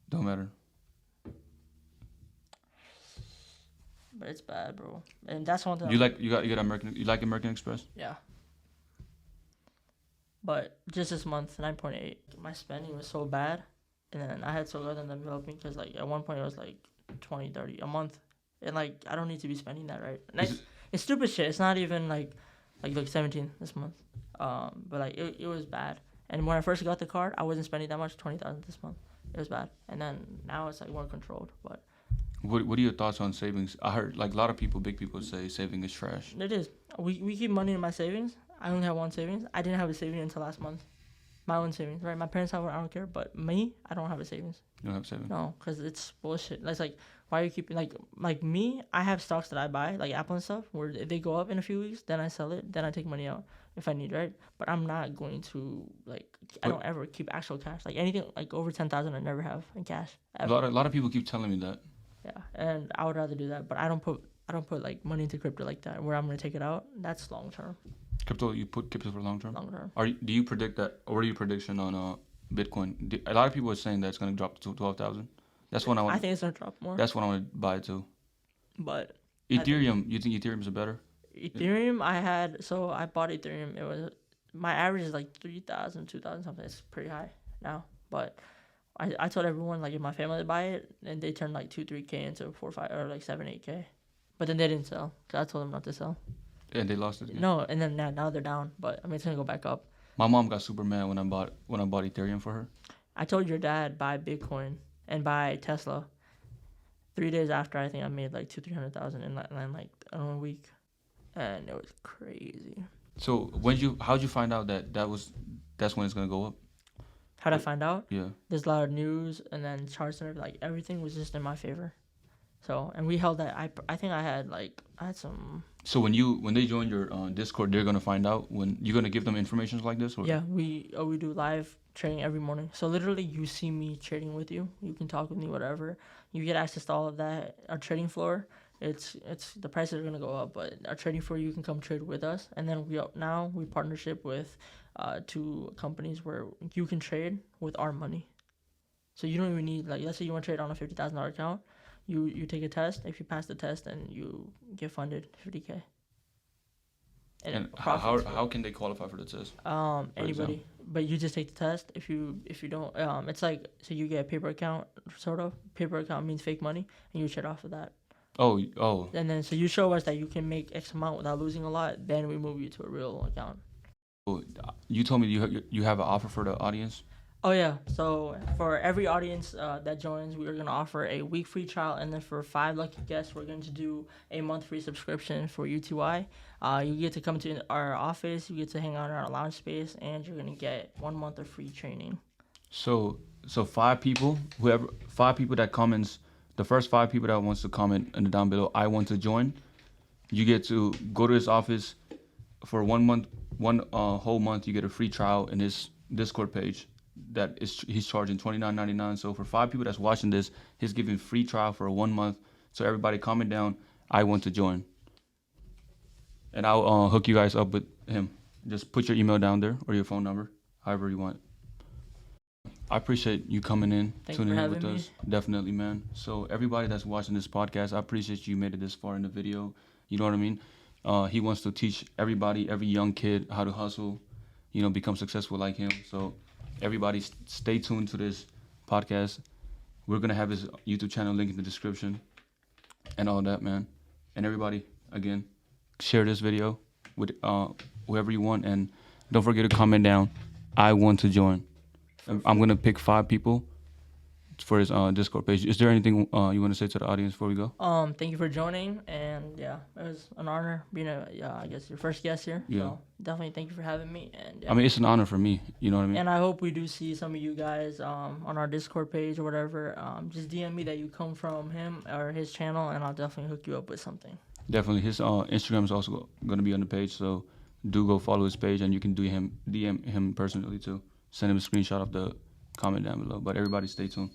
Don't matter. But it's bad, bro. And that's one thing. You got American Express? Yeah. But just this month, 9.8. My spending was so bad, and then I had to let them help me because, like, at one point it was like 20, 30 a month, and like, I don't need to be spending that, right? It's stupid shit. It's not even like 17 this month. But like, it was bad. And when I first got the card, I wasn't spending that much. 20,000 this month. It was bad. And then now it's like more controlled, but. What are your thoughts on savings? I heard like a lot of big people say saving is trash. It is. We keep money in my savings. I only have one savings. I didn't have a savings until last month. My own savings, right? My parents have it. I don't care. But me, I don't have a savings. You don't have savings? No, because it's bullshit. It's like, why are you keeping like me? I have stocks that I buy, like Apple and stuff, where if they go up in a few weeks, then I sell it. Then I take money out if I need, right? But I'm not going to I don't ever keep actual cash. Like anything like over 10,000, I never have in cash. Ever. A lot of people keep telling me that. Yeah, and I would rather do that, but I don't put like money into crypto like that where I'm gonna take it out. That's long term. Crypto, you put crypto for long term. Long term. Do you predict that? Or what are your prediction on Bitcoin? A lot of people are saying that it's gonna drop to 12,000. That's when I think it's gonna drop more. That's when I want to buy it too. But Ethereum, you think Ethereum is better? Ethereum, I bought Ethereum. It was my average is like 3,000, 2,000 something. It's pretty high now, but I told everyone like in my family to buy it, and they turned like 2-3K into 4-5 or like 7-8K, but then they didn't sell. So I told them not to sell. And they lost it again. No, and then now they're down, but I mean it's gonna go back up. My mom got super mad when I bought Ethereum for her. I told your dad buy Bitcoin and buy Tesla. 3 days after, I think I made like 200,000-300,000 in like a week, and it was crazy. So how'd you find out that's when it's gonna go up? How'd I find out? Yeah. There's a lot of news and then charts and like everything was just in my favor. So, and we held that. I think I had some. So when they join your Discord, they're gonna find out when you're gonna give them information like this, or? Yeah, we do live trading every morning. So literally, you see me trading with you. You can talk with me, whatever. You get access to all of that. Our trading floor, it's the prices are gonna go up, but our trading floor, you can come trade with us. And then we partnership with 2 companies where you can trade with our money. So you don't even need let's say you want to trade on a $50,000 account. You take a test. If you pass the test, then you get funded $50K. And how can they qualify for the test? Anybody, but you just take the test. If you don't, it's like so you get a paper account, sort of. Paper account means fake money, and you trade off of that. Oh. And then so you show us that you can make X amount without losing a lot. Then we move you to a real account. You told me you have an offer for the audience. Oh yeah, so for every audience that joins, we are going to offer a week free trial, and then for 5 lucky guests, we're going to do a month free subscription for UTY. You get to come to our office, you get to hang out in our lounge space, and you're going to get 1 month of free training. So 5 people, 5 people that comments, the first 5 people that wants to comment in the down below, I want to join, you get to go to his office for 1 month, whole month. You get a free trial in his Discord page. He's charging $29.99. So for 5 people that's watching this, he's giving free trial for 1 month. So everybody comment down, I want to join, and I'll hook you guys up with him. Just put your email down there or your phone number, however you want. I appreciate you coming in, tuning in with us. Definitely, man. So everybody that's watching this podcast, I appreciate you made it this far in the video. You know what I mean? He wants to teach everybody, every young kid, how to hustle, become successful like him. So everybody stay tuned to this podcast. We're going to have his YouTube channel link in the description and all that, man. And everybody, again, share this video with whoever you want. And don't forget to comment down, I want to join. I'm going to pick 5 people for his Discord page. Is there anything you want to say to the audience before we go? Thank you for joining, and yeah, it was an honor being I guess your first guest here. Yeah. So definitely thank you for having me. And I mean, it's an honor for me. You know what I mean? And I hope we do see some of you guys on our Discord page or whatever. Just DM me that you come from him or his channel, and I'll definitely hook you up with something. Definitely, his Instagram is also going to be on the page, so do go follow his page, and you can DM him personally too. Send him a screenshot of the comment down below. But everybody, stay tuned.